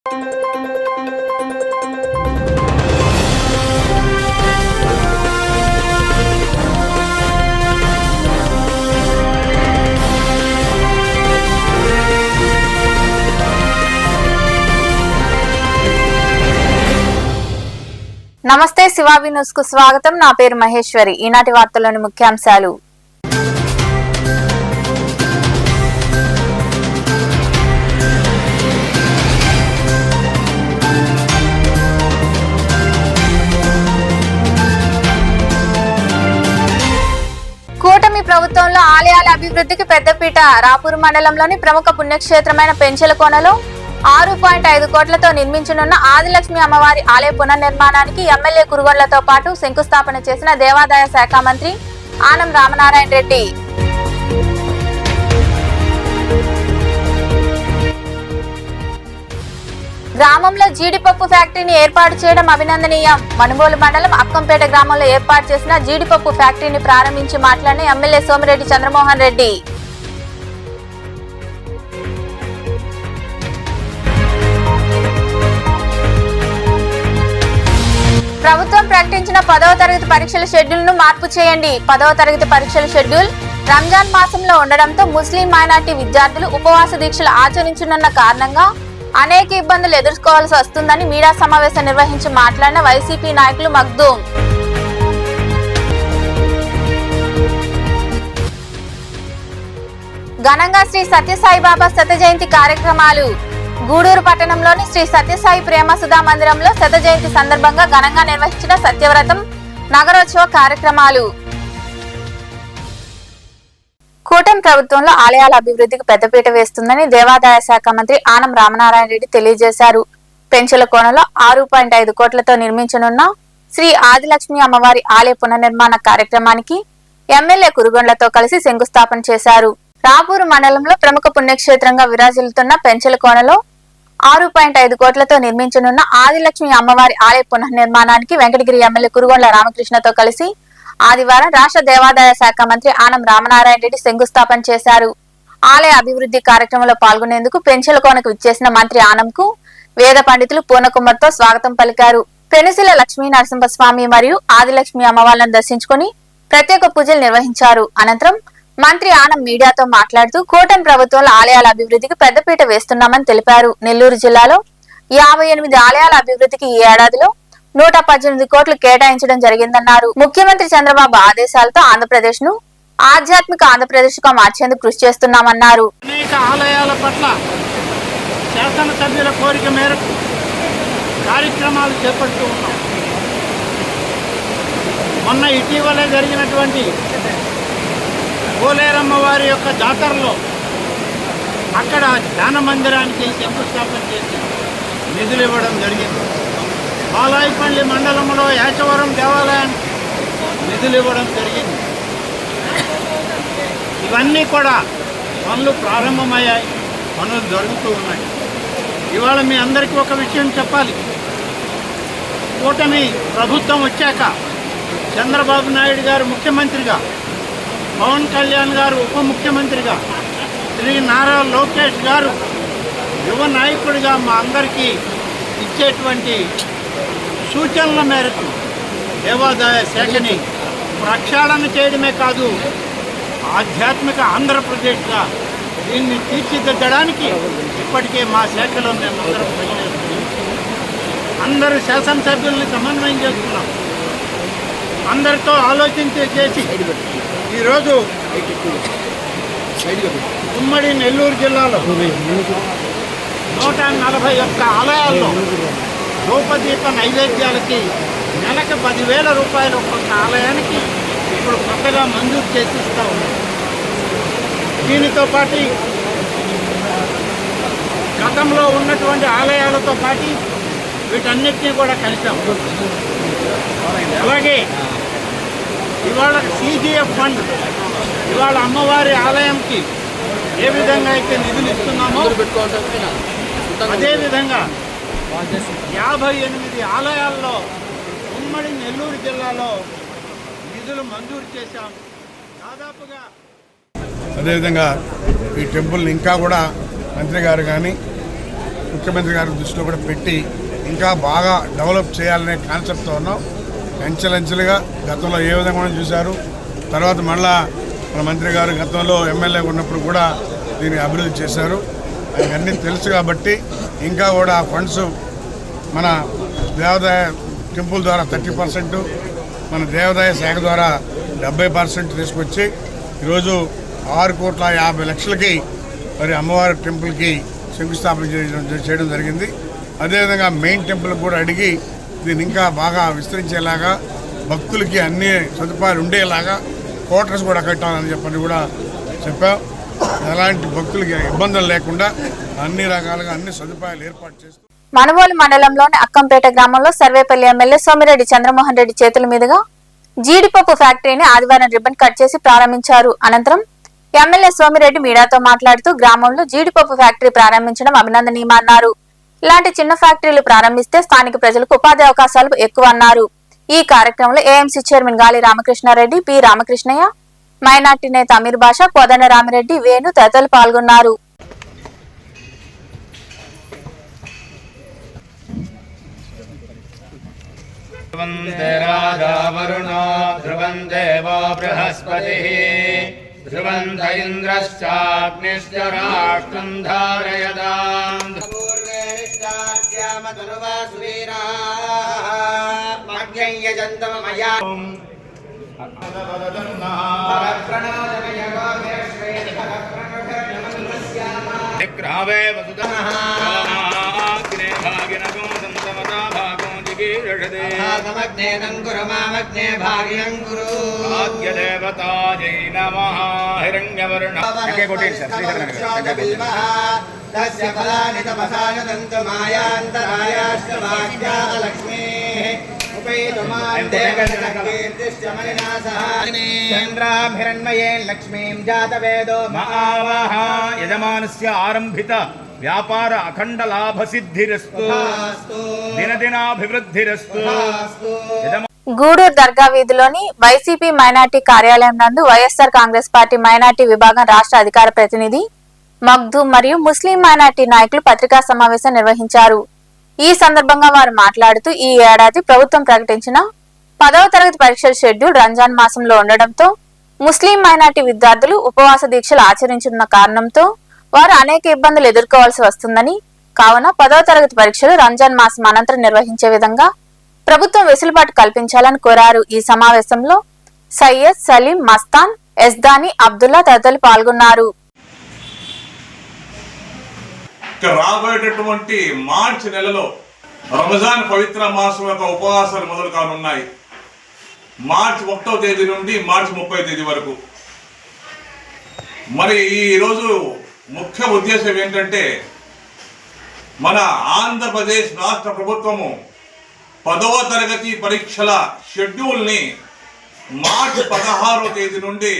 నమస్తే శివావి న్యూస్ కు స్వాగతం. నా పేరు మహేశ్వరి. ఈనాటి వార్తల్లోని ముఖ్యాంశాలు. కూటమి ప్రభుత్వంలో ఆలయాల అభివృద్ధికి పెద్దపీట. రాపూర్ మండలంలోని ప్రముఖ పుణ్యక్షేత్రమైన పెంచెలకోనలో 6.5 కోట్లతో నిర్మించనున్న ఆదిలక్ష్మి అమ్మవారి ఆలయ పునర్నిర్మాణానికి ఎమ్మెల్యే కురుగొండ్లతో పాటు శంకుస్థాపన చేసిన దేవాదాయ శాఖ మంత్రి ఆనం రామనారాయణ రెడ్డి. గ్రామంలో జీడిపప్పు ఫ్యాక్టరీని ఏర్పాటు చేయడం అభినందనీయం. మనుబోలు మండలం అక్కంపేట గ్రామంలో ఏర్పాటు చేసిన జీడిపప్పు ఫ్యాక్టరీని ప్రారంభించి మాట్లాడిన ఎమ్మెల్యే సోమిరెడ్డి చంద్రమోహన్ రెడ్డి. ప్రభుత్వం ప్రకటించిన 10వ తరగతి పరీక్షల షెడ్యూల్ ను మార్పు చేయండి. 10వ తరగతి పరీక్షల షెడ్యూల్ రంజాన్ మాసంలో ఉండడంతో ముస్లిం మైనార్టీ విద్యార్థులు ఉపవాస దీక్షలు ఆచరించనున్న కారణంగా అనేక ఇబ్బందులు ఎదుర్కోవాల్సి వస్తుందని మీడియా సమావేశం నిర్వహించి మాట్లాడిన వైసీపీ నాయకులు మగ్దూమ్. ఘనంగా శ్రీ సత్యసాయిబాబా శత జయంతి కార్యక్రమాలు. గూడూరు పట్టణంలోని శ్రీ సత్యసాయి ప్రేమ సుధా మందిరంలో శత జయంతి సందర్భంగా ఘనంగా నిర్వహించిన సత్యవ్రతం నగరోత్సవ కార్యక్రమాలు. కూటమి ప్రభుత్వంలో ఆలయాల అభివృద్ధికి పెద్దపీట వేస్తుందని దేవాదాయ శాఖ మంత్రి ఆనం రామనారాయణ రెడ్డి తెలియజేశారు. పెంచెలకోనలో 6.5 కోట్లతో నిర్మించనున్న శ్రీ ఆదిలక్ష్మి అమ్మవారి ఆలయ పునర్నిర్మాణ కార్యక్రమానికి ఎమ్మెల్యే కురుగొండ్లతో కలిసి శంకుస్థాపన చేశారు. రాపూరు మండలంలో ప్రముఖ పుణ్యక్షేత్రంగా విరాజిల్లుతున్న పెంచెలకోనలో 6.5 కోట్లతో నిర్మించనున్న ఆదిలక్ష్మి అమ్మవారి ఆలయ పునర్నిర్మాణానికి వెంకటగిరి ఎమ్మెల్యే కురుగొండ్ల రామకృష్ణతో కలిసి ఆదివారం రాష్ట్ర దేవాదాయ శాఖ మంత్రి ఆనం రామనారాయణ రెడ్డి శంకుస్థాపన చేశారు. ఆలయ అభివృద్ధి కార్యక్రమంలో పాల్గొనేందుకు పెంచెలకోనకు విచ్చేసిన మంత్రి ఆనంకు వేద పండితులు పూర్ణకుమార్తో స్వాగతం పలికారు. పెనుసిల లక్ష్మీ నరసింహస్వామి మరియు ఆదిలక్ష్మి అమ్మవార్లను దర్శించుకుని ప్రత్యేక పూజలు నిర్వహించారు. అనంతరం మంత్రి ఆనం మీడియాతో మాట్లాడుతూ కూటమి ప్రభుత్వంలో ఆలయాల అభివృద్ధికి పెద్దపీట వేస్తున్నామని తెలిపారు. నెల్లూరు జిల్లాలో 58 ఆలయాల అభివృద్ధికి ఈ ఏడాదిలో 118 కోట్లు కేటాయించడం జరిగిందన్నారు. ముఖ్యమంత్రి చంద్రబాబు ఆదేశాలతో ఆంధ్రప్రదేశ్ ను ఆధ్యాత్మిక ఆంధ్రప్రదేశ్ గా మార్చేందుకు కృషి చేస్తున్నామన్నారు. అనేక ఆలయాల పట్ల శాసనసభ్యుల కోరిక మేరకు కార్యక్రమాలు చేపడుతూ ఉన్నాం. మొన్న ఇటీవలే జరిగినటువంటి పోలేరమ్మ వారి యొక్క జాతరలో అక్కడ ధ్యాన మందిరానికి శంకుస్థాపన చేసి నిధులు ఇవ్వడం జరిగింది. బాలాయపల్లి మండలంలో యాచవరం దేవాలయానికి నిధులు ఇవ్వడం జరిగింది. ఇవన్నీ కూడా పనులు ప్రారంభమయ్యాయి, పనులు జరుగుతూ ఉన్నాయి. ఇవాళ మీ అందరికీ ఒక విషయం చెప్పాలి. కూటమి ప్రభుత్వం వచ్చాక చంద్రబాబు నాయుడు గారు ముఖ్యమంత్రిగా, పవన్ కళ్యాణ్ గారు ఉప ముఖ్యమంత్రిగా, శ్రీ నారా లోకేష్ గారు యువ నాయకుడిగా మా అందరికీ ఇచ్చేటువంటి సూచనల మేరకు దేవాదాయ శాఖని ప్రక్షాళన చేయడమే కాదు, ఆధ్యాత్మిక ఆంధ్రప్రదేశ్గా దీన్ని తీర్చిదిద్దడానికి ఇప్పటికే మా శాఖలో మేము అందరూ శాసనసభ్యుల్ని సమన్వయం చేస్తున్నాం. అందరితో ఆలోచించి చేసి ఈరోజు ఉమ్మడి నెల్లూరు జిల్లాలో 141 ఆలయాల్లో ధూపదీప నైవేద్యాలకి నెలకు 10,000 రూపాయలు ఒక్కొక్క ఆలయానికి ఇప్పుడు కొత్తగా మంజూరు చేసిస్తూ ఉన్నాం. దీనితో పాటు గతంలో ఉన్నటువంటి ఆలయాలతో పాటు వీటన్నిటినీ కూడా కలిసాం. అలాగే ఇవాళ CGF ఫండ్ ఇవాళ అమ్మవారి ఆలయంకి ఏ విధంగా అయితే నిధులు ఇస్తున్నామో అదేవిధంగా 58 ఆలయాల్లో ఉమ్మడి నెల్లూరు జిల్లాలో నిధులు మంజూరు చేశాం. దాదాపుగా అదేవిధంగా ఈ టెంపుల్ని ఇంకా కూడా మంత్రి గారు కానీ ముఖ్యమంత్రి గారి దృష్టిలో కూడా పెట్టి ఇంకా బాగా డెవలప్ చేయాలనే కాన్సెప్ట్తో ఉన్నాం. అంచెలంచెలుగా గతంలో ఏ విధంగా కూడా చూశారు. తర్వాత మళ్ళా మన మంత్రి గారు గతంలో ఎమ్మెల్యేగా ఉన్నప్పుడు కూడా దీన్ని అభివృద్ధి చేశారు. అవన్నీ తెలుసు కాబట్టి ఇంకా కూడా ఫండ్స్ మన దేవాదాయ టెంపుల్ ద్వారా 30%, మన దేవాదాయ శాఖ ద్వారా 70% తీసుకొచ్చి ఈరోజు 6,50,00,000కి మరి అమ్మవారి టెంపుల్కి శంకుస్థాపన చేయడం జరిగింది. అదేవిధంగా మెయిన్ టెంపుల్ కూడా అడిగి దీన్ని ఇంకా బాగా విస్తరించేలాగా భక్తులకి అన్ని సదుపాయాలు ఉండేలాగా క్వార్టర్స్ కూడా కట్టాలని చెప్పని కూడా చెప్పాం. ఎలాంటి భక్తులకి ఇబ్బందులు లేకుండా అన్ని రకాలుగా అన్ని సదుపాయాలు ఏర్పాటు చేస్తూ మనుబోలు మండలంలోని అక్కంపేట గ్రామంలో సర్వేపల్లి ఎమ్మెల్యే సోమిరెడ్డి చంద్రమోహన్ రెడ్డి చేతుల మీదుగా జీడిపప్పు ఫ్యాక్టరీని ఆదివారం రిబ్బన్ కట్ చేసి ప్రారంభించారు. అనంతరం ఎమ్మెల్యే సోమిరెడ్డి మీడియాతో మాట్లాడుతూ గ్రామంలో జీడిపప్పు ఫ్యాక్టరీ ప్రారంభించడం అభినందనీయమన్నారు. ఇలాంటి చిన్న ఫ్యాక్టరీలు ప్రారంభిస్తే స్థానిక ప్రజలకు ఉపాధి అవకాశాలు ఎక్కువ అన్నారు. ఈ కార్యక్రమంలో ఏఎంసీ చైర్మన్ గాలి రామకృష్ణారెడ్డి, పి రామకృష్ణయ్య, మైనార్టీ నేత అమీర్ బాషా, కోదండ రామిరెడ్డి, వేణు తదితరులు పాల్గొన్నారు. ధ్రువం దేవో బృహస్పతిః ధ్రువం ఇంద్రశ్చాగ్నిశ్చ రాష్ట్రం ధారయతాం గ్రావే వసుధః భాగ్యదేవతాయై నమః. హిరణ్యవర్ణ తస్య ఫలాని తపసాన దంతు మాయాంతరాయాశ్చ భాగ్యాః లక్ష్మీః చంద్రాం హిరణ్మయేన్ లక్ష్మీం జాతవేదో మహావహ. యజమానస్య ఆరంభిత వ్యాపార అఖండ లాభ సిద్ధిరస్తు, దినదినాభివృద్ధిరస్తు. గూడూరు దర్గా వీధిలోని వైసీపీ మైనార్టీ కార్యాలయం నందు వైఎస్ఆర్ కాంగ్రెస్ పార్టీ మైనార్టీ విభాగం రాష్ట్ర అధికార ప్రతినిధి మగ్దూమ్ మరియు ముస్లిం మైనార్టీ నాయకులు పత్రికా సమావేశం నిర్వహించారు. ఈ సందర్భంగా వారు మాట్లాడుతూ ఈ ఏడాది ప్రభుత్వం ప్రకటించిన 10వ తరగతి పరీక్షల షెడ్యూల్ రంజాన్ మాసంలో ఉండడంతో ముస్లిం మైనార్టీ విద్యార్థులు ఉపవాస దీక్షలు ఆచరించున్న కారణంతో వారు అనేక ఇబ్బందులు ఎదుర్కోవాల్సి వస్తుందని, కావున 10వ తరగతి పరీక్షలు రంజాన్ మాసం అనంతరం నిర్వహించే విధంగా ప్రభుత్వం వెసులుబాటు కల్పించాలని కోరారు. ఈ సమావేశంలో సయ్యద్, సలీం, మస్తాన్, ఎస్దాని, అబ్దుల్లా తదితరులు పాల్గొన్నారు. రాబోయేటటువంటి మార్చి నెలలో రంజాన్ పవిత్ర మాసం యొక్క ఉపవాసాలు మొదలు కానున్నాయి. మార్చి 1వ తేదీ నుండి మార్చి 30వ తేదీ వరకు. మరి ఈరోజు ముఖ్య ఉద్దేశం ఏంటంటే మన ఆంధ్రప్రదేశ్ రాష్ట్ర ప్రభుత్వము 10వ తరగతి పరీక్షల షెడ్యూల్ని మార్చి 16వ తేదీ నుండి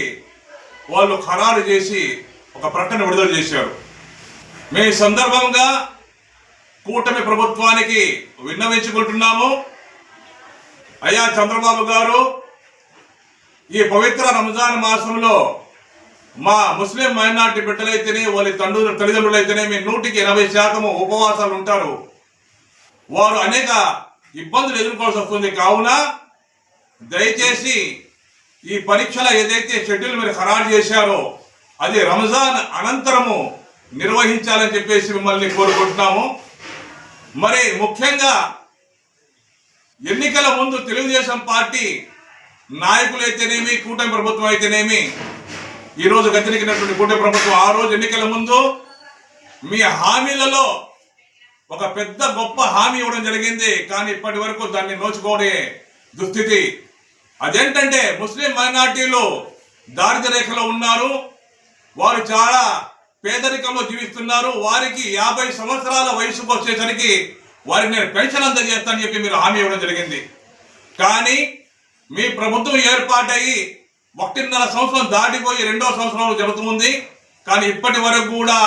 వాళ్ళు ఖరారు చేసి ఒక ప్రకటన విడుదల చేశారు. మేము ఈ సందర్భంగా కూటమి ప్రభుత్వానికి విన్నవించుకుంటున్నాము. అయ్యా చంద్రబాబు గారు, ఈ పవిత్ర రంజాన్ మాసంలో మా ముస్లిం మైనార్టీ బిడ్డలైతేనే, వాళ్ళ తల్లిదండ్రులైతేనే మీ 100% ఉపవాసాలు ఉంటారు. వారు అనేక ఇబ్బందులు ఎదుర్కోవాల్సి వస్తుంది. కావున దయచేసి ఈ పరీక్షల ఏదైతే షెడ్యూల్ మీరు ఖరారు చేశారో అది రంజాన్ అనంతరము నిర్వహించాలని చెప్పేసి మిమ్మల్ని కోరుకుంటున్నాము. మరి ముఖ్యంగా ఎన్నికల ముందు తెలుగుదేశం పార్టీ నాయకులైతేనేమి, కూటమి ప్రభుత్వం అయితేనేమి, ఈరోజు గతిరిగినటువంటి కూటమి ప్రభుత్వం ఆ రోజు ఎన్నికల ముందు మీ హామీలలో ఒక పెద్ద గొప్ప హామీ ఇవ్వడం జరిగింది. కానీ ఇప్పటి వరకు దాన్ని నోచుకోవడే దుస్థితి. అదేంటంటే ముస్లిం మైనార్టీలు దారిద్ర్య రేఖలో ఉన్నారు, వారు చాలా పేదరికంలో జీవిస్తున్నారు. వారికి 50 సంవత్సరాల వయసుకు వచ్చేసరికి వారికి నేను పెన్షన్ అందజేస్తానని చెప్పి మీరు హామీ ఇవ్వడం జరిగింది. కానీ మీ ప్రభుత్వం ఏర్పాటయ్యి 1.5 సంవత్సరం దాటిపోయి 2వ సంవత్సరంలో జరుగుతుంది. కానీ ఇప్పటి వరకు కూడా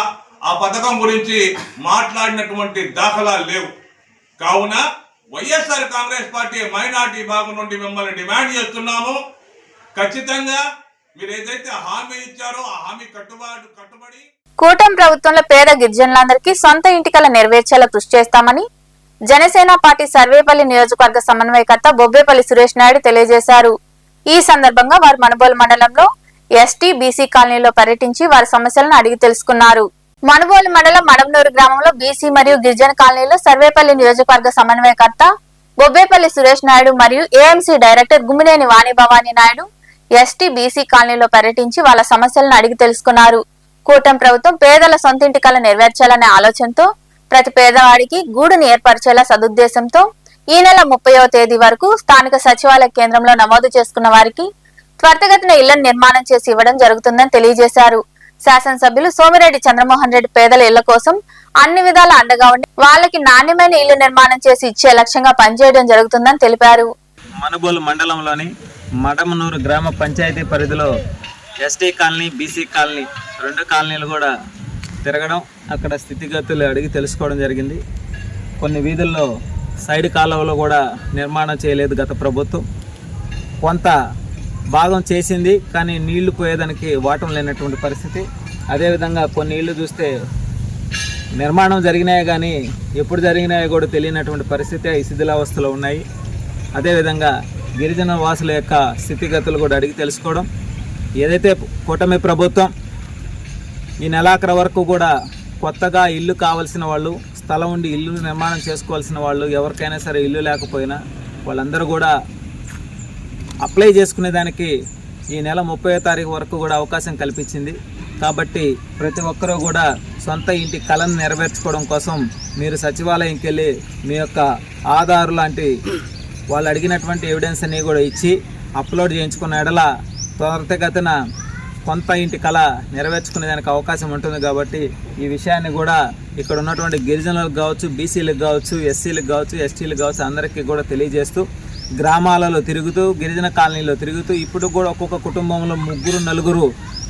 ఆ పథకం గురించి మాట్లాడినటువంటి దాఖలాలు లేవు. కావున వైఎస్ఆర్ కాంగ్రెస్ పార్టీ మైనార్టీ విభాగం నుండి మిమ్మల్ని డిమాండ్ చేస్తున్నాము. ఖచ్చితంగా మీరు ఏదైతే హామీ ఇచ్చారో ఆ హామీ కట్టుబడి కూటమి ప్రభుత్వంలో పేద గిరిజనులందరికీ సొంత ఇంటికల నెరవేర్చేలా కృషి చేస్తామని జనసేన పార్టీ సర్వేపల్లి నియోజకవర్గ సమన్వయకర్త బొబ్బేపల్లి సురేష్ నాయుడు తెలియజేశారు. ఈ సందర్భంగా వారు మనుబోలు మండలంలో ఎస్టీ బీసీ కాలనీలో పర్యటించి వారి సమస్యలను అడిగి తెలుసుకున్నారు. మనుబోలు మండలం మడమనూరు గ్రామంలో బీసీ మరియు గిరిజన కాలనీలో సర్వేపల్లి నియోజకవర్గ సమన్వయకర్త బొబ్బేపల్లి సురేష్ నాయుడు మరియు ఏఎంసీ డైరెక్టర్ గుమ్మినేని వాణి భవానీ నాయుడు ఎస్టీ బీసీ కాలనీలో పర్యటించి వాళ్ళ సమస్యలను అడిగి తెలుసుకున్నారు. కూటమి ప్రభుత్వం పేదల సొంతింటి కల నెరవేర్చాలనే ఆలోచనతో ప్రతి పేదవాడికి గూడుని ఏర్పరిచేలా సదుద్దేశంతో ఈ నెల 30వ తేదీ వరకు స్థానిక సచివాలయ కేంద్రంలో నమోదు చేసుకున్న వారికి త్వరితగతిన ఇళ్లను నిర్మాణం చేసి ఇవ్వడం జరుగుతుందని తెలియజేశారు. శాసనసభ్యులు సోమిరెడ్డి చంద్రమోహన్ రెడ్డి పేదల ఇళ్ల కోసం అన్ని విధాల అండగా ఉండి వాళ్ళకి నాణ్యమైన ఇళ్లు నిర్మాణం చేసి ఇచ్చే లక్ష్యంగా పనిచేయడం జరుగుతుందని తెలిపారు. మనుబోలు మండలంలోని మడమనూరు గ్రామ పంచాయతీ పరిధిలో ఎస్టీ కాలనీ, బీసీ కాలనీ రెండు కాలనీలు కూడా తిరగడం, అక్కడ స్థితిగతులు అడిగి తెలుసుకోవడం జరిగింది. కొన్ని వీధుల్లో సైడ్ కాలువలో కూడా నిర్మాణం చేయలేదు గత ప్రభుత్వం. కొంత భాగం చేసింది కానీ నీళ్లు పోయేదానికి వాటం లేనటువంటి పరిస్థితి. అదేవిధంగా కొన్ని ఇళ్ళు చూస్తే నిర్మాణం జరిగినాయి కానీ ఎప్పుడు జరిగినాయో కూడా తెలియనటువంటి పరిస్థితి ఈ శిథిలావస్థలో ఉన్నాయి. అదేవిధంగా గిరిజన వాసుల యొక్క స్థితిగతులు కూడా అడిగి తెలుసుకోవడం. ఏదైతే కూటమి ప్రభుత్వం ఈ నెలాఖరు వరకు కూడా కొత్తగా ఇల్లు కావాల్సిన వాళ్ళు, స్థలం ఉండి ఇల్లు నిర్మాణం చేసుకోవాల్సిన వాళ్ళు, ఎవరికైనా సరే ఇల్లు లేకపోయినా వాళ్ళందరూ కూడా అప్లై చేసుకునేదానికి ఈ నెల 30వ తారీఖు వరకు కూడా అవకాశం కల్పించింది. కాబట్టి ప్రతి ఒక్కరూ కూడా సొంత ఇంటి కలను నెరవేర్చుకోవడం కోసం మీరు సచివాలయంకి వెళ్ళి మీ యొక్క ఆధార్ లాంటి వాళ్ళు అడిగినటువంటి ఎవిడెన్స్ అన్ని కూడా ఇచ్చి అప్లోడ్ చేయించుకున్న ఎడల త్వరితగతిన కొంత ఇంటి కళ నెరవేర్చుకునే దానికి అవకాశం ఉంటుంది. కాబట్టి ఈ విషయాన్ని కూడా ఇక్కడ ఉన్నటువంటి గిరిజనులకు కావచ్చు, బీసీలకు కావచ్చు, ఎస్సీలకు కావచ్చు, ఎస్టీలకు కావచ్చు అందరికీ కూడా తెలియజేస్తూ గ్రామాలలో తిరుగుతూ, గిరిజన కాలనీలో తిరుగుతూ ఇప్పుడు కూడా ఒక్కొక్క కుటుంబంలో 3-4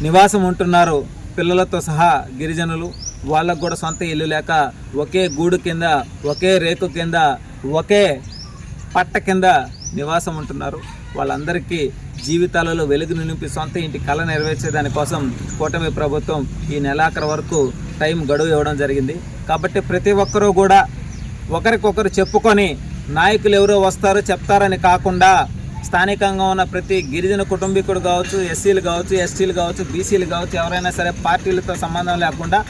నివాసం ఉంటున్నారు, పిల్లలతో సహా గిరిజనులు. వాళ్ళకు కూడా సొంత ఇల్లు లేక ఒకే గూడు కింద, ఒకే రేకు కింద, ఒకే పట్ట కింద నివాసం ఉంటున్నారు. వాళ్ళందరికీ జీవితాలలో వెలుగు నింపి సొంత ఇంటి కళ నెరవేర్చే దానికోసం కూటమి ప్రభుత్వం ఈ నెలాఖరు వరకు టైం గడువు ఇవ్వడం జరిగింది. కాబట్టి ప్రతి ఒక్కరూ కూడా ఒకరికొకరు చెప్పుకొని నాయకులు ఎవరో వస్తారు చెప్తారని కాకుండా స్థానికంగా ఉన్న ప్రతి గిరిజన కుటుంబీకుడు కావచ్చు, ఎస్సీలు కావచ్చు, ఎస్టీలు కావచ్చు, బీసీలు కావచ్చు, ఎవరైనా సరే పార్టీలతో సంబంధం లేకుండా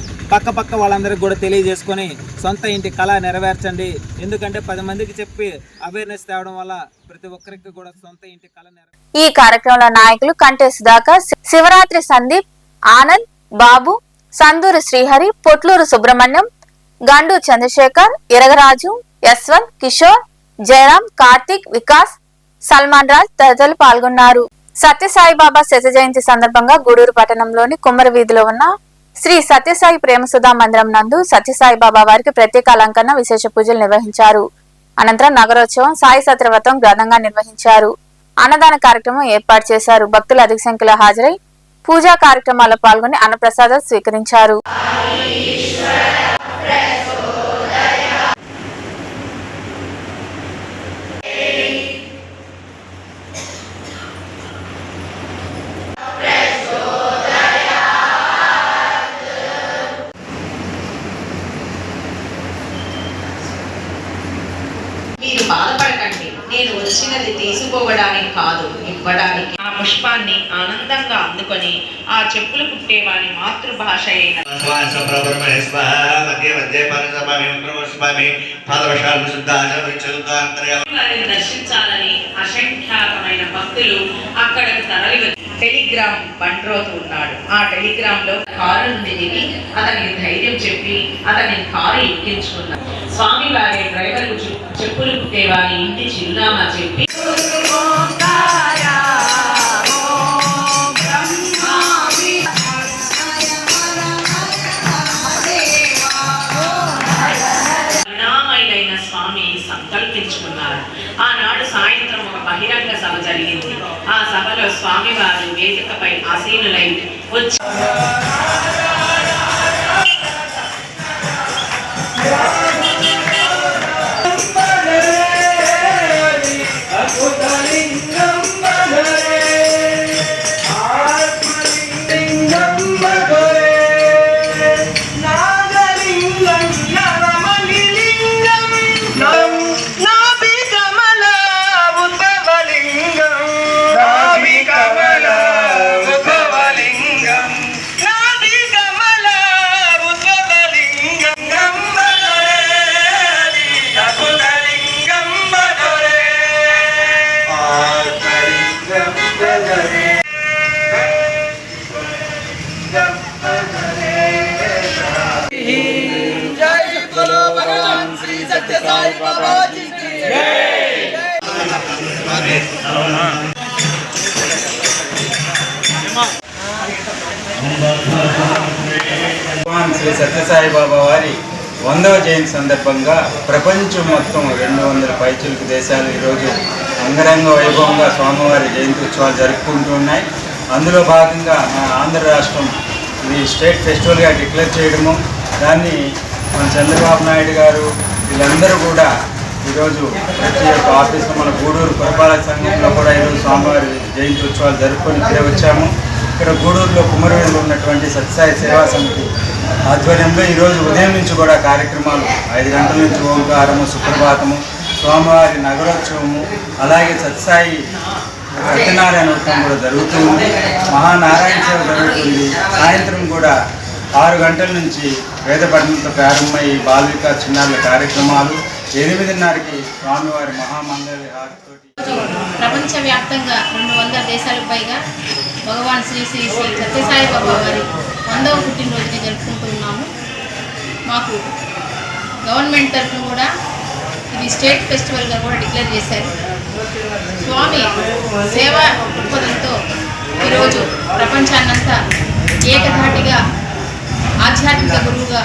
పక్క వాళ్ళందరికీ కూడా తెలియజేసుకొని సొంత ఇంటి కళ నెరవేర్చండి. ఎందుకంటే 10 మందికి చెప్పి అవేర్నెస్ తేవడం వల్ల ప్రతి ఒక్కరికి కూడా సొంత ఇంటి కళ ఈ కార్యక్రమంలో నాయకులు కంటే సుధాకర్, శివరాత్రి సందీప్, ఆనంద్, బాబు, సందూరు శ్రీహరి, పొట్లూరు సుబ్రహ్మణ్యం, గండు చంద్రశేఖర్, ఇరగరాజు, యశ్వంత్, కిషోర్, జయరాం, కార్తిక్, వికాస్, సల్మాన్ రాజ్ తదితరులు పాల్గొన్నారు. సత్యసాయిబాబా శత జయంతి సందర్భంగా గూడూరు పట్టణంలోని కుమ్మరి వీధిలో ఉన్న శ్రీ సత్యసాయి ప్రేమసుధా మందిరం నందు సత్యసాయిబాబా వారికి ప్రత్యేక అలంకరణ, విశేష పూజలు నిర్వహించారు. అనంతరం నగరోత్సవం, సాయి సత్రవ్రతం ఘనంగా నిర్వహించారు. అన్నదాన కార్యక్రమం ఏర్పాటు చేశారు. భక్తులు అధిక సంఖ్యలో హాజరై పూజా కార్యక్రమాల్లో పాల్గొని అన్నప్రసాదాలు స్వీకరించారు. మీరు బాధపడకండి, నేను వచ్చినది తీసుకోవడానికి కాదు, ఇవ్వడానికి. ఆ పుష్పాన్ని ఆనందంగా అందుకొని ఆ చెప్పులు కుట్టేవాని మాతృభాష అయిన దర్శించాలని అసంఖ్యాకమైన భక్తులు అక్కడకు తరలి టెలిగ్రామ్ బండ్రోతు ఉన్నాడు. ఆ టెలిగ్రామ్ లో కారు నుండి దిగి అతనికి ధైర్యం చెప్పి అతని కారు ఎక్కించుకున్నాడు. స్వామి వారి డ్రైవర్ కు చెప్పులు కుట్టేవారి ఇంటి చిరునామా చెప్పి వినామయులైన స్వామి సంకల్పించుకున్నారు. ఆనాడు సాయంత్రం ఒక బహిరంగ సభ జరిగింది. ఆ సభలో స్వామివారు వేదికపై ఆసీనులై వచ్చి సత్యసాయి బాబాజీ కి భగవాన్ శ్రీ సత్యసాయి బాబా వారి 100వ జయంతి సందర్భంగా ప్రపంచం మొత్తం 200 పైచిలుకు దేశాలు ఈరోజు అంగరంగ వైభవంగా స్వామివారి జయంతి ఉత్సవాలు జరుపుకుంటూ ఉన్నాయి. అందులో భాగంగా మన ఆంధ్ర రాష్ట్రం ఇది స్టేట్ ఫెస్టివల్గా డిక్లేర్ చేయడము, దాన్ని మన చంద్రబాబు నాయుడు గారు వీళ్ళందరూ కూడా ఈరోజు ప్రతి ఒక్క ఆఫీస్లో మన గూడూరు పురపాలక సంఘంలో కూడా ఈరోజు స్వామివారి జయంతి ఉత్సవాలు జరుపుకొని ఇక్కడే వచ్చాము. ఇక్కడ గూడూరులో కుమరవేలులో ఉన్నటువంటి సత్యసాయి సేవా సమితి ఆధ్వర్యంలో ఈరోజు ఉదయం నుంచి కూడా కార్యక్రమాలు 5 గంటల నుంచి ఓంకారము, సుప్రభాతము, స్వామివారి నగరోత్సవము, అలాగే సత్యసాయి సత్యనారాయణ ఉత్సవం కూడా జరుగుతుంది. మహానారాయణ సేవ జరుగుతుంది. సాయంత్రం కూడా 6 గంటల నుంచి వేద పఠనంతో ప్రారంభమై బాలిక చిన్నారుల కార్యక్రమాలు, 8:30కి స్వామివారి మహామంగళ హారతితోటి ప్రపంచవ్యాప్తంగా 200 దేశాలకు పైగా భగవాన్ శ్రీ శ్రీ శ్రీ సత్యసాయి బాబా వారి 100వ పుట్టినరోజుని జరుపుకుంటున్నాము. మాకు గవర్నమెంట్ తరఫున కూడా ఇది స్టేట్ ఫెస్టివల్గా కూడా డిక్లేర్ చేశారు. స్వామి సేవా దృక్పథంతో ఈరోజు ప్రపంచాన్నంతా ఏకధాటిగా ఆధ్యాత్మిక గురువుగా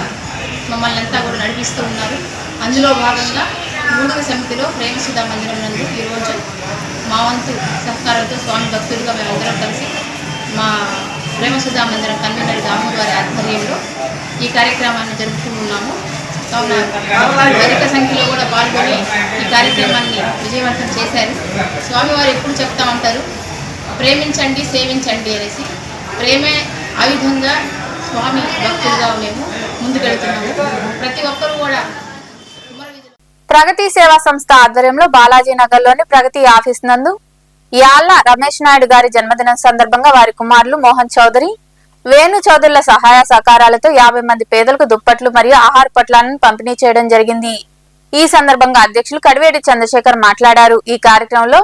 మమ్మల్ని అంతా కూడా నడిపిస్తూ ఉన్నారు. అందులో భాగంగా గూడూరు సమితిలో ప్రేమసుధా మందిరం నందు ఈరోజు మా వంతు సహకారంతో స్వామి భక్తులుగా మేమందరం కలిసి మా ప్రేమసుధా మందిరం కన్వీనర్ దాము గారి ఆధ్వర్యంలో ఈ కార్యక్రమాన్ని జరుపుకుంటున్నాము. కావున అధిక సంఖ్యలో కూడా పాల్గొని ఈ కార్యక్రమాన్ని విజయవంతం చేశారు. స్వామివారు ఎప్పుడు చెప్తా ఉంటారు, ప్రేమించండి సేవించండి అనేసి. ప్రేమే ఆయుధంగా స్వామి భక్తులుగా మేము ముందుకెళ్తున్నాము. ప్రతి ఒక్కరూ కూడా ప్రగతి సేవా సంస్థ ఆధ్వర్యంలో బాలాజీ నగర్ లోని ప్రగతి ఆఫీస్ నందు యాళ్ల రమేష్ నాయుడు గారి జన్మదినం సందర్భంగా వారి కుమారులు మోహన్ చౌదరి, వేణు చౌదరుల సహాయ సహకారాలతో 50 మంది పేదలకు దుప్పట్లు మరియు ఆహార పొట్లాలను పంపిణీ చేయడం జరిగింది. ఈ సందర్భంగా అధ్యక్షులు కడివేటి చంద్రశేఖర్ మాట్లాడారు. ఈ కార్యక్రమంలో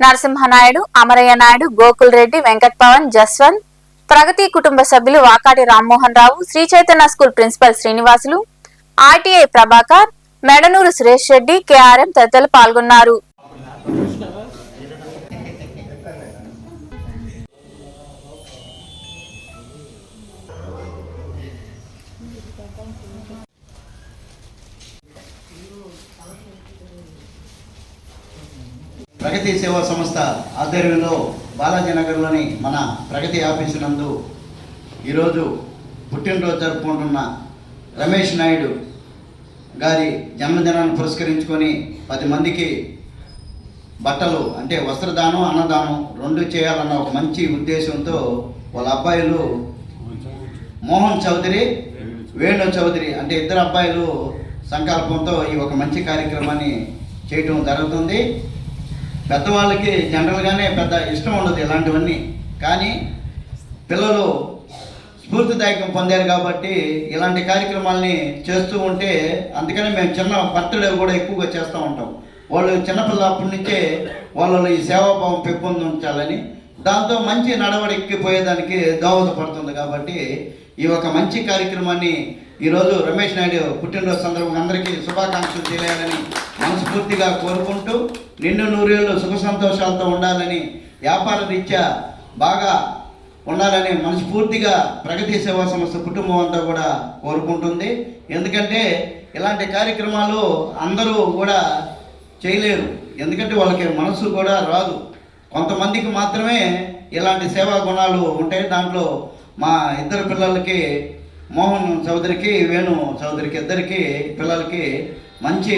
నరసింహనాయుడు, అమరయ్య నాయుడు, గోకుల్ రెడ్డి, వెంకట్ పవన్, జస్వంత్, ప్రగతి కుటుంబ సభ్యులు Vakati Rammohan Rao, Sri Chaitanya school principal Srinivasulu, RTI Prabhakar, Medanuru Suresh Reddy, KRM తదితరులు పాల్గొన్నారు. ప్రగతి సేవా సంస్థ ఆధ్వర్యంలో బాలాజీ నగర్లోని మన ప్రగతి ఆఫీసు నందు ఈరోజు పుట్టినరోజు జరుపుకుంటున్న రమేష్ నాయుడు గారి జన్మదినాన్ని పురస్కరించుకొని 10 మందికి బట్టలు అంటే వస్త్రదానం, అన్నదానం 2 చేయాలన్న ఒక మంచి ఉద్దేశంతో వాళ్ళ అబ్బాయిలు మోహన్ చౌదరి, వేణు చౌదరి అంటే 2 అబ్బాయిలు సంకల్పంతో ఈ ఒక మంచి కార్యక్రమాన్ని చేయటం జరుగుతుంది. పెద్దవాళ్ళకి జనరల్గానే పెద్ద ఇష్టం ఉండదు ఇలాంటివన్నీ, కానీ పిల్లలు స్ఫూర్తిదాయకం పొందారు కాబట్టి ఇలాంటి కార్యక్రమాలని చేస్తూ ఉంటే, అందుకనే మేము చిన్న బర్త్డే కూడా ఎక్కువగా చేస్తూ ఉంటాం. వాళ్ళు చిన్నపిల్లప్పటి నుంచే వాళ్ళలో ఈ సేవాభావం పెంపొందించాలని, దాంతో మంచి నడవడికి పోయేదానికి దోహదపడుతుంది. కాబట్టి ఈ ఒక మంచి కార్యక్రమాన్ని ఈరోజు రమేష్ నాయుడు పుట్టినరోజు సందర్భంగా అందరికీ శుభాకాంక్షలు తెలియాలని మనస్ఫూర్తిగా కోరుకుంటూ, నిండు 100 ఏళ్ళు సుఖ సంతోషాలతో ఉండాలని, వ్యాపార రీత్యా బాగా ఉండాలని మనస్ఫూర్తిగా ప్రగతి సేవా సంస్థ కుటుంబం అంతా కూడా కోరుకుంటుంది. ఎందుకంటే ఇలాంటి కార్యక్రమాలు అందరూ కూడా చేయలేరు, ఎందుకంటే వాళ్ళకి మనసు కూడా రాదు. కొంతమందికి మాత్రమే ఇలాంటి సేవా గుణాలు ఉంటాయి. దాంట్లో మా 2 పిల్లలకి, మోహన్ చౌదరికి, వేణు చౌదరికి, 2 పిల్లలకి మంచి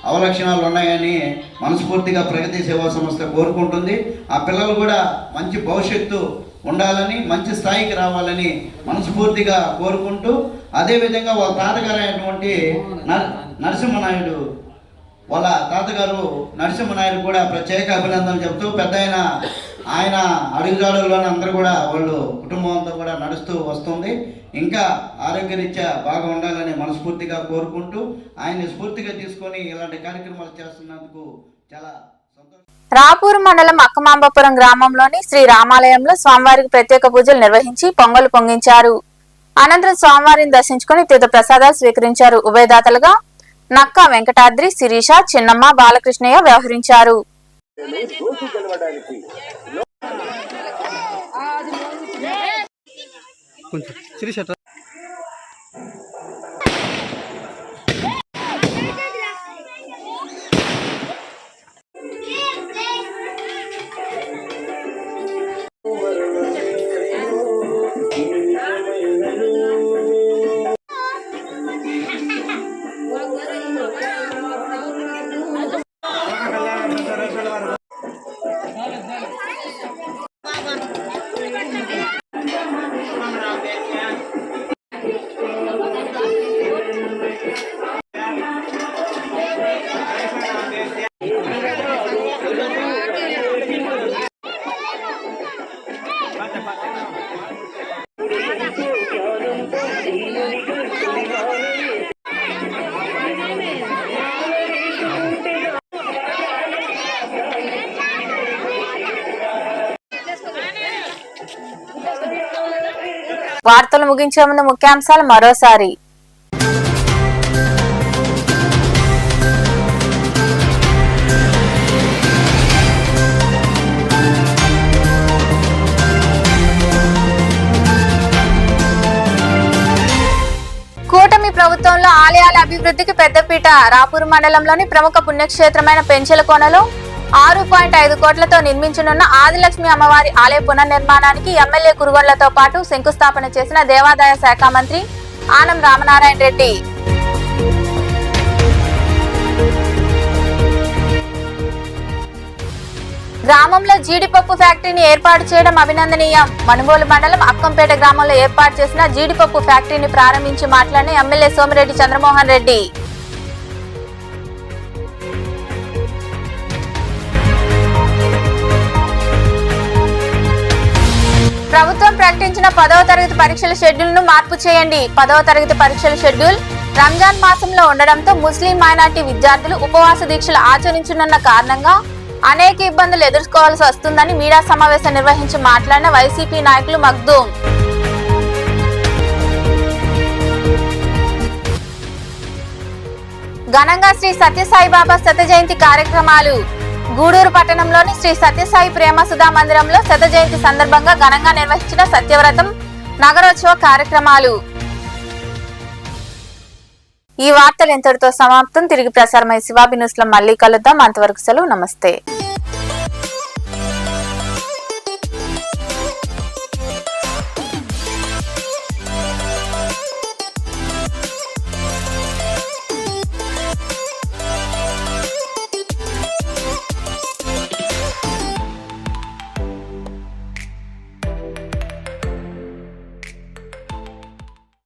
అవలక్షణాలు ఉన్నాయని మనస్ఫూర్తిగా ప్రగతి సేవా సంస్థ కోరుకుంటుంది. ఆ పిల్లలు కూడా మంచి భవిష్యత్తు ఉండాలని, మంచి స్థాయికి రావాలని మనస్ఫూర్తిగా కోరుకుంటూ, అదేవిధంగా వాళ్ళ తాతగారు అయినటువంటి నరసింహనాయుడు, వాళ్ళ తాతగారు నరసింహనాయుడు కూడా ప్రత్యేక అభినందనలు చెబుతూ, పెద్ద ఆయన అడుగుజాడుల్లోనే అందరూ కూడా వాళ్ళు కుటుంబం అంతా కూడా నడుస్తూ వస్తుంది. ఇంకా ఆరోగ్యరీత్యా బాగా ఉండాలని మనస్ఫూర్తిగా కోరుకుంటూ, ఆయన్ని స్ఫూర్తిగా తీసుకొని ఇలాంటి కార్యక్రమాలు చేస్తున్నందుకు చాలా సంతోషం. రాపూర్ మండలం అక్కమాంబపురం గ్రామంలోని శ్రీ రామాలయంలో స్వామివారికి ప్రత్యేక పూజలు నిర్వహించి పొంగలు పొంగించారు. అనంతరం స్వామివారిని దర్శించుకుని తీర్థ ప్రసాదాలు స్వీకరించారు. ఉభయదాతలుగా నక్కా వెంకటాద్రి, శిరీష, చిన్నమ్మ, బాలకృష్ణయ్య వ్యవహరించారు. వార్తలు ముగించే ముందు ముఖ్యాంశాలు మరోసారి. కూటమి ప్రభుత్వంలో ఆలయాల అభివృద్ధికి పెద్దపీట. రాపూర్ మండలంలోని ప్రముఖ పుణ్యక్షేత్రమైన పెంచెలకోనలో 6.5 కోట్లతో నిర్మించనున్న ఆదిలక్ష్మి అమ్మవారి ఆలయ పునర్నిర్మాణానికి ఎమ్మెల్యే కురుగొండ్లతో పాటు శంకుస్థాపన చేసిన దేవాదాయ శాఖ మంత్రి ఆనం రామనారాయణ రెడ్డి. గ్రామంలో జీడిపప్పు ఫ్యాక్టరీని ఏర్పాటు చేయడం అభినందనీయం. మనుగోలు మండలం అక్కంపేట గ్రామంలో ఏర్పాటు చేసిన జీడిపప్పు ఫ్యాక్టరీని ప్రారంభించి మాట్లాడిన ఎమ్మెల్యే సోమిరెడ్డి చంద్రమోహన్ రెడ్డి. ప్రభుత్వం ప్రకటించిన 10వ తరగతి పరీక్షల షెడ్యూల్ ను మార్పు చేయండి. 10వ తరగతి పరీక్షల షెడ్యూల్ రంజాన్ మాసంలో ఉండడంతో ముస్లిం మైనార్టీ విద్యార్థులు ఉపవాస దీక్షలు ఆచరించనున్న కారణంగా అనేక ఇబ్బందులు ఎదుర్కోవాల్సి వస్తుందని మీడియా సమావేశం నిర్వహించి మాట్లాడిన వైసీపీ నాయకులు మగ్దూం. ఘనంగా శ్రీ సత్యసాయిబాబా శత జయంతి కార్యక్రమాలు. గూడూరు పట్టణంలోని శ్రీ సత్యసాయి ప్రేమ సుధా మందిరంలో శత జయంతి సందర్భంగా ఘనంగా నిర్వహించిన సత్యవ్రతం నగరోత్సవ కార్యక్రమాలు. ఈ వార్తలు ఇంతటితో సమాప్తం. తిరిగి ప్రసారమై శివాబి న్యూస్ లో మళ్ళీ కలుద్దాం. అంతవరకు సెలవు. నమస్తే.